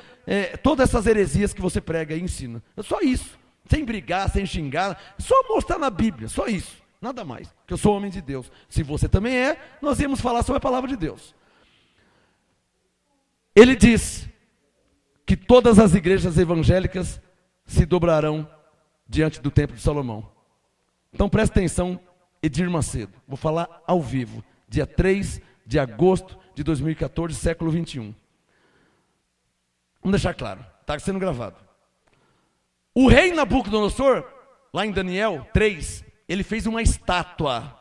todas essas heresias que você prega e ensina. É só isso. Sem brigar, sem xingar. Só mostrar na Bíblia, só isso. Nada mais. Que eu sou homem de Deus. Se você também é, nós íamos falar sobre a palavra de Deus. Ele diz que todas as igrejas evangélicas se dobrarão diante do templo de Salomão. Então presta atenção, Edir Macedo. Vou falar ao vivo, dia 3 de agosto de 2014, século 21. Vamos deixar claro, está sendo gravado. O rei Nabucodonosor, lá em Daniel 3, ele fez uma estátua.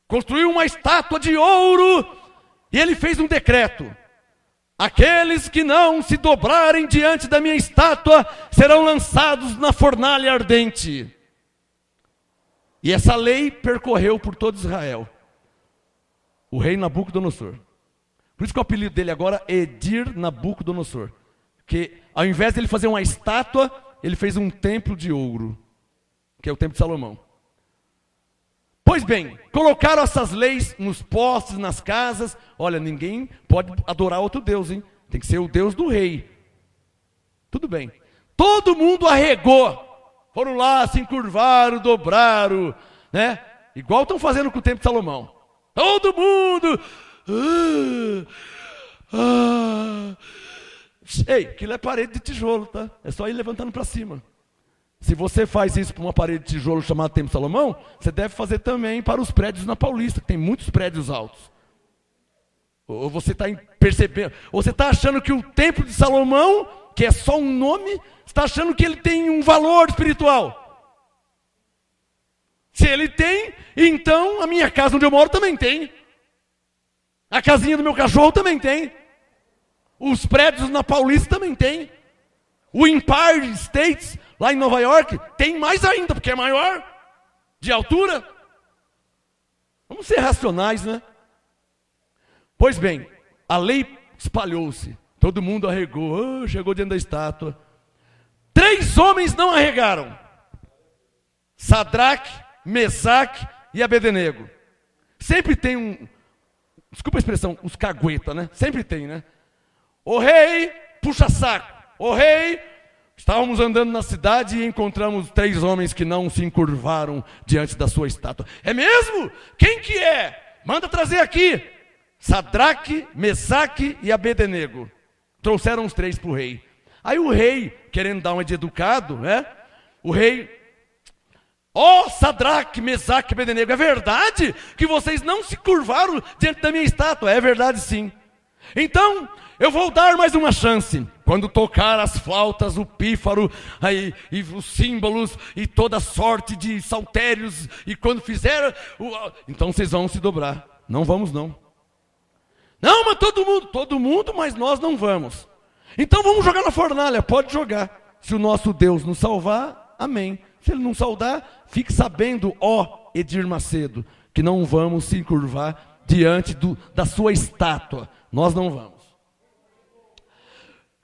Construiu uma estátua de ouro e ele fez um decreto. Aqueles que não se dobrarem diante da minha estátua serão lançados na fornalha ardente. E essa lei percorreu por todo Israel. O rei Nabucodonosor. Por isso que o apelido dele agora é Edir Nabucodonosor. Porque ao invés de ele fazer uma estátua, ele fez um templo de ouro, que é o templo de Salomão. Pois bem, colocaram essas leis nos postes, nas casas. Olha, ninguém pode adorar outro Deus, hein? Tem que ser o Deus do rei. Tudo bem. Todo mundo arregou. Foram lá, se encurvaram, dobraram, né? Igual estão fazendo com o templo de Salomão. Todo mundo. Ei, aquilo é parede de tijolo, tá? É só ir levantando para cima. Se você faz isso para uma parede de tijolo chamada Templo de Salomão, você deve fazer também para os prédios na Paulista, que tem muitos prédios altos. Ou você está percebendo, ou você está achando que o Templo de Salomão, que é só um nome, está achando que ele tem um valor espiritual. Se ele tem, então a minha casa onde eu moro também tem. A casinha do meu cachorro também tem. Os prédios na Paulista também tem. O Empire State, lá em Nova York, tem mais ainda, porque é maior, de altura. Vamos ser racionais, né? Pois bem, a lei espalhou-se. Todo mundo arregou, chegou diante da estátua. 3 homens não arregaram. Sadraque, Mesaque e Abednego. Sempre tem desculpa a expressão, os cagueta, né? Sempre tem, né? O rei puxa saco. O rei, estávamos andando na cidade e encontramos 3 homens que não se encurvaram diante da sua estátua. É mesmo? Quem que é? Manda trazer aqui. Sadraque, Mesaque e Abednego. Trouxeram os 3 para o rei. Aí o rei, querendo dar uma de educado, né? O rei, Sadraque, Mesaque e Abednego, é verdade que vocês não se curvaram diante da minha estátua? É verdade, sim. Então, eu vou dar mais uma chance. Quando tocar as flautas, o pífaro, e os símbolos, e toda sorte de saltérios, e quando fizer, então vocês vão se dobrar. Não vamos não. Não, mas todo mundo, mas nós não vamos. Então vamos jogar na fornalha, pode jogar. Se o nosso Deus nos salvar, amém. Se ele não salvar, fique sabendo, Edir Macedo, que não vamos se encurvar diante da sua estátua. Nós não vamos.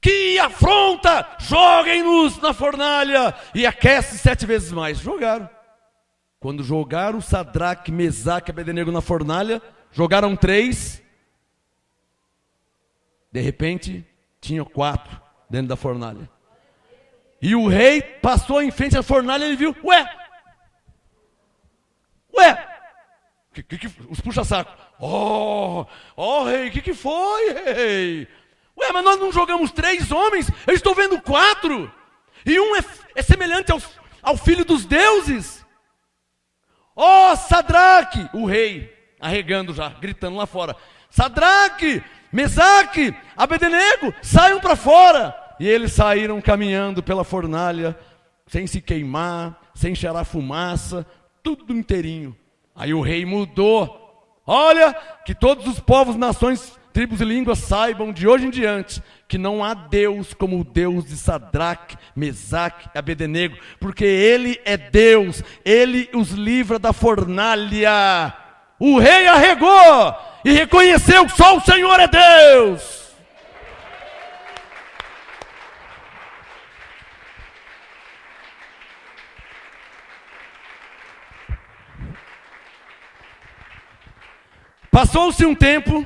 Que afronta! Joguem-nos na fornalha e aquece 7 vezes mais. Jogaram. Quando jogaram Sadraque, Mesaque e Abednego na fornalha, jogaram 3. De repente, tinha 4 dentro da fornalha. E o rei passou em frente à fornalha e ele viu, ué, os puxa-saco. Rei, que foi, rei? Ué, mas nós não jogamos 3 homens, eu estou vendo 4. E um é semelhante ao filho dos deuses. Sadraque, o rei, arregando já, gritando lá fora. Sadraque, Mesaque, Abednego, saiam para fora. E eles saíram caminhando pela fornalha, sem se queimar, sem cheirar fumaça, tudo inteirinho. Aí o rei mudou. Olha, que todos os povos, nações, tribos e línguas saibam de hoje em diante que não há Deus como o Deus de Sadraque, Mesaque e Abednego, porque Ele é Deus, Ele os livra da fornalha. O rei arregou e reconheceu que só o Senhor é Deus. Passou-se um tempo,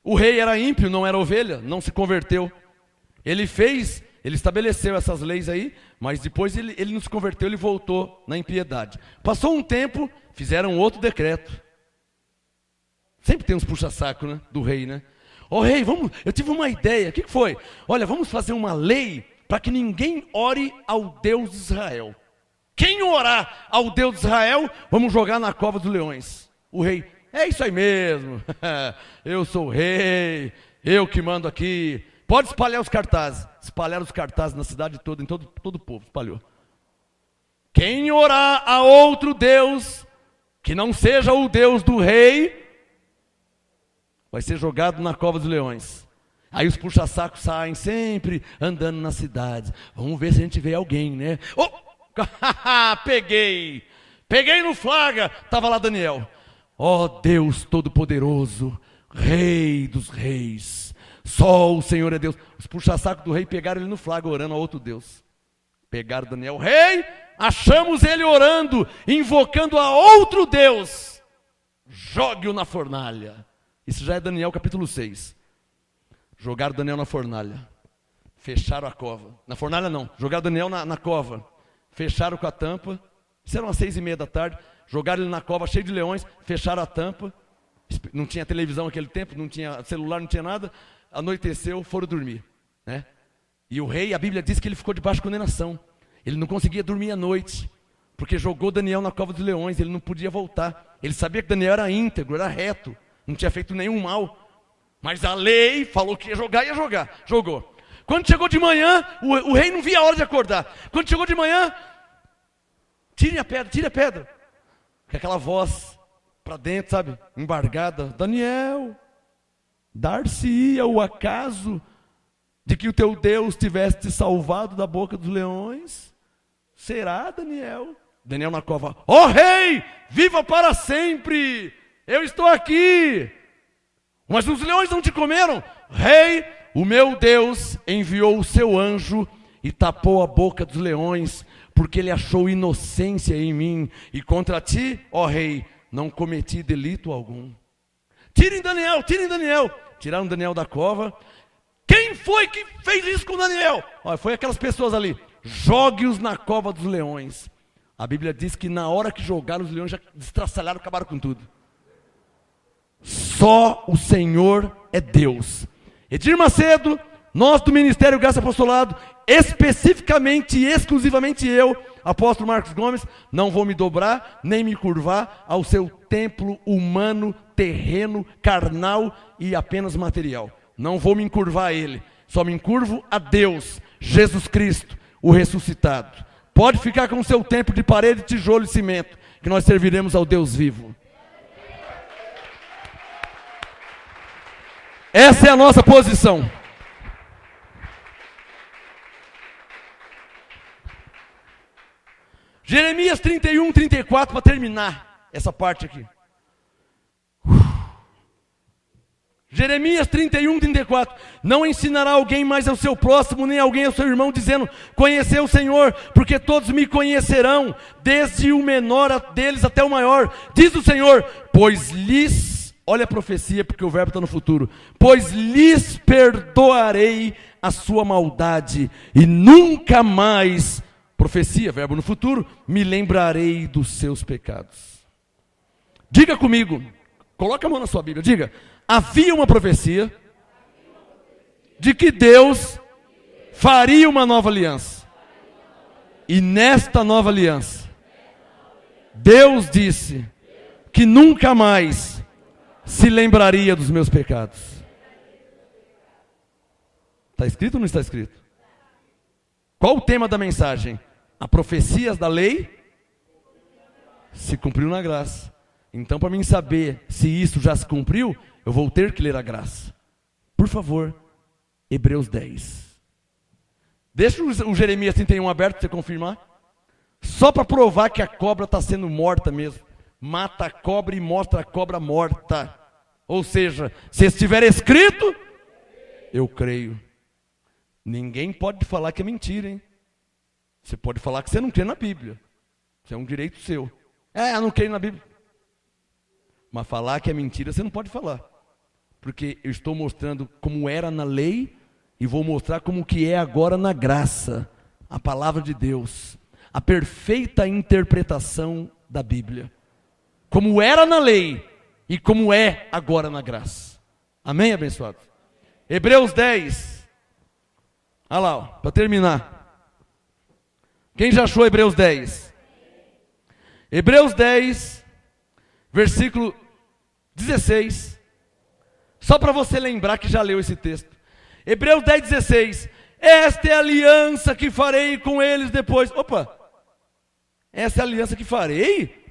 o rei era ímpio, não era ovelha, não se converteu. Ele estabeleceu essas leis aí, mas depois ele não se converteu, ele voltou na impiedade. Passou um tempo, fizeram outro decreto. Sempre tem uns puxa-saco, né, do rei, né? Rei, eu tive uma ideia, o que foi? Olha, vamos fazer uma lei para que ninguém ore ao Deus de Israel. Quem orar ao Deus de Israel, vamos jogar na cova dos leões. O rei, é isso aí mesmo, eu sou o rei, eu que mando aqui. Pode espalhar os cartazes. Espalharam os cartazes na cidade toda, em todo o povo, espalhou. Quem orar a outro Deus, que não seja o Deus do rei, vai ser jogado na cova dos leões. Aí os puxa-sacos saem sempre andando nas cidades. Vamos ver se a gente vê alguém, né? Peguei no flagra, estava lá Daniel. Deus Todo-Poderoso, Rei dos Reis, só o Senhor é Deus. Os puxa-saco do rei pegaram ele no flagra orando a outro Deus. Pegaram Daniel, rei, achamos ele orando, invocando a outro Deus. Jogue-o na fornalha. Isso já é Daniel capítulo 6. Jogaram Daniel na fornalha. Fecharam a cova. Na fornalha não, jogaram Daniel na cova. Fecharam com a tampa. Isso eram às 6:30 da tarde. Jogaram ele na cova cheio de leões, fecharam a tampa. Não tinha televisão naquele tempo, não tinha celular, não tinha nada. Anoiteceu, foram dormir, né? E o rei, a Bíblia diz que ele ficou debaixo de condenação. Ele não conseguia dormir à noite, porque jogou Daniel na cova dos leões, ele não podia voltar. Ele sabia que Daniel era íntegro, era reto, não tinha feito nenhum mal. Mas a lei falou que ia jogar. Jogou. Quando chegou de manhã, o rei não via a hora de acordar. Quando chegou de manhã, tire a pedra. Com aquela voz para dentro, sabe? Embargada. Daniel, dar-se-ia o acaso de que o teu Deus tivesse te salvado da boca dos leões? Será, Daniel? Daniel na cova. Rei, viva para sempre! Eu estou aqui! Mas os leões não te comeram? Rei, o meu Deus enviou o seu anjo e tapou a boca dos leões, porque ele achou inocência em mim, e contra ti, rei, não cometi delito algum. Tirem Daniel. Tiraram Daniel da cova. Quem foi que fez isso com Daniel? Foi aquelas pessoas ali. Jogue-os na cova dos leões. A Bíblia diz que na hora que jogaram, os leões já destraçalharam, acabaram com tudo. Só o Senhor é Deus. Edir Macedo, nós do Ministério Graça e Apostolado, especificamente e exclusivamente eu, apóstolo Marcos Gomes, não vou me dobrar, nem me curvar ao seu templo humano, terreno, carnal e apenas material. Não vou me encurvar a ele, só me encurvo a Deus, Jesus Cristo, o ressuscitado. Pode ficar com o seu templo de parede, tijolo e cimento, que nós serviremos ao Deus vivo. Essa é a nossa posição. Jeremias 31, 34, para terminar essa parte aqui. Jeremias 31, 34. Não ensinará alguém mais ao seu próximo, nem alguém ao seu irmão, dizendo, conheceu o Senhor, porque todos me conhecerão, desde o menor deles até o maior. Diz o Senhor, pois lhes olha a profecia, porque o verbo está no futuro. Pois lhes perdoarei a sua maldade, e nunca mais, profecia, verbo no futuro, me lembrarei dos seus pecados. Diga comigo, coloca a mão na sua Bíblia, diga: havia uma profecia de que Deus faria uma nova aliança. E nesta nova aliança, Deus disse que nunca mais se lembraria dos meus pecados. Está escrito ou não está escrito? Qual o tema da mensagem? A profecias da lei se cumpriu na graça. Então, para mim saber se isso já se cumpriu, eu vou ter que ler a graça. Por favor, Hebreus 10. Deixa o Jeremias 31 aberto para você confirmar. Só para provar que a cobra está sendo morta mesmo. Mata a cobra e mostra a cobra morta. Ou seja, se estiver escrito, eu creio. Ninguém pode falar que é mentira, hein? Você pode falar que você não crê na Bíblia. Isso é um direito seu. Eu não creio na Bíblia. Mas falar que é mentira, você não pode falar. Porque eu estou mostrando como era na lei e vou mostrar como que é agora na graça. A palavra de Deus. A perfeita interpretação da Bíblia. Como era na lei e como é agora na graça. Amém, abençoado? Hebreus 10. Olha lá, para terminar. Quem já achou Hebreus 10? Hebreus 10, versículo 16. Só para você lembrar que já leu esse texto. Hebreus 10, 16. Esta é a aliança que farei com eles depois. Opa! Essa é a aliança que farei?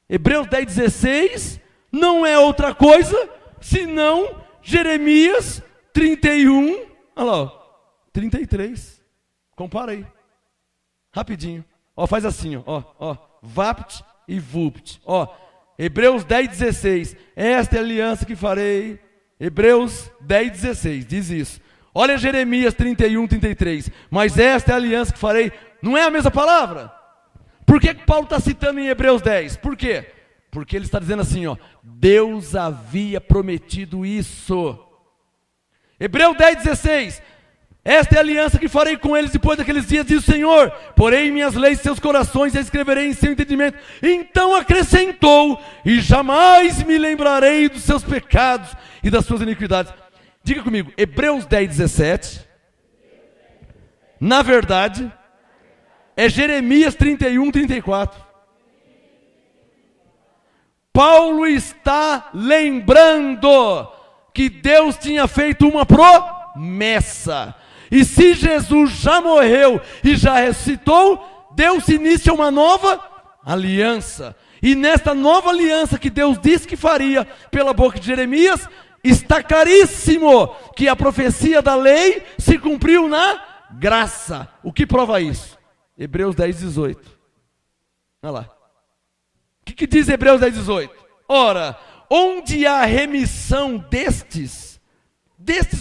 Hebreus 10, 16. Não é outra coisa senão Jeremias 31. Olha lá, ó, 33. Compara aí. Rapidinho. Ó, faz assim, ó. Vapt e vupt. Ó, Hebreus 10, 16. Esta é a aliança que farei. Hebreus 10, 16. Diz isso. Olha Jeremias 31, 33. Mas esta é a aliança que farei. Não é a mesma palavra? Por que Paulo está citando em Hebreus 10? Por quê? Porque ele está dizendo assim, ó. Deus havia prometido isso. Hebreus 10, 16. Esta é a aliança que farei com eles depois daqueles dias, diz o Senhor. Porém minhas leis em seus corações e as escreverei em seu entendimento. Então acrescentou, e jamais me lembrarei dos seus pecados e das suas iniquidades. Diga comigo, Hebreus 10, 17. Na verdade, é Jeremias 31, 34. Paulo está lembrando que Deus tinha feito uma promessa. E se Jesus já morreu e já ressuscitou, Deus inicia uma nova aliança. E nesta nova aliança que Deus disse que faria pela boca de Jeremias, está claríssimo que a profecia da lei se cumpriu na graça. O que prova isso? Hebreus 10, 18. Olha lá. O que diz Hebreus 10, 18? Ora, onde há remissão destes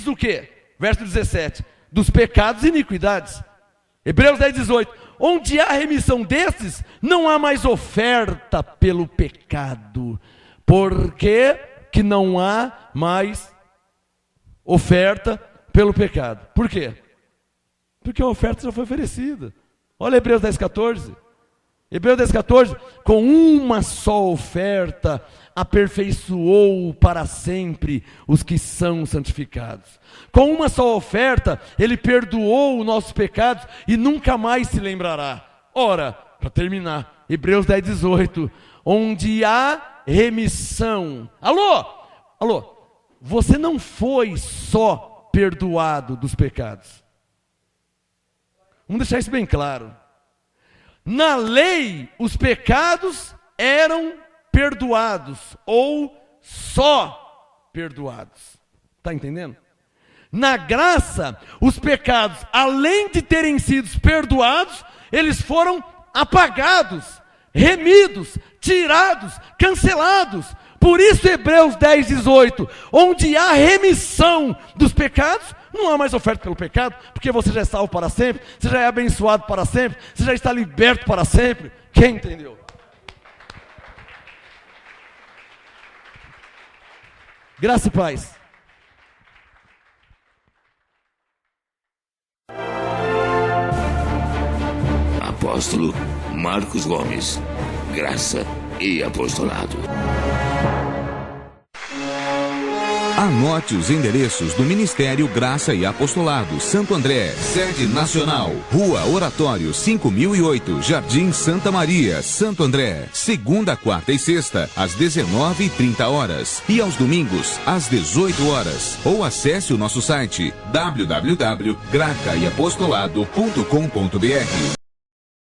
do quê? Verso 17. Dos pecados e iniquidades. Hebreus 10, 18. Onde há remissão destes, não há mais oferta pelo pecado. Porque que não há mais oferta pelo pecado. Por quê? Porque a oferta já foi oferecida. Olha Hebreus 10, 14. Hebreus 10, 14. Com uma só oferta aperfeiçoou para sempre os que são santificados. Com uma só oferta, ele perdoou os nossos pecados e nunca mais se lembrará. Ora, para terminar, Hebreus 10, 18. Onde há remissão. Alô, você não foi só perdoado dos pecados. Vamos deixar isso bem claro. Na lei, os pecados eram perdoados, ou só perdoados. Está entendendo? Na graça, os pecados, além de terem sido perdoados, eles foram apagados, remidos, tirados, cancelados. Por isso Hebreus 10, 18, onde há remissão dos pecados, não há mais oferta pelo pecado, porque você já é salvo para sempre, você já é abençoado para sempre, você já está liberto para sempre. Quem entendeu? Graça e paz. Apóstolo Marcos Gomes, graça e apostolado. Anote os endereços do Ministério Graça e Apostolado Santo André, sede nacional, Rua Oratório 5008, Jardim Santa Maria, Santo André. Segunda, quarta e sexta, às 19h30. E aos domingos, às 18h. Ou acesse o nosso site www.gracaiapostolado.com.br.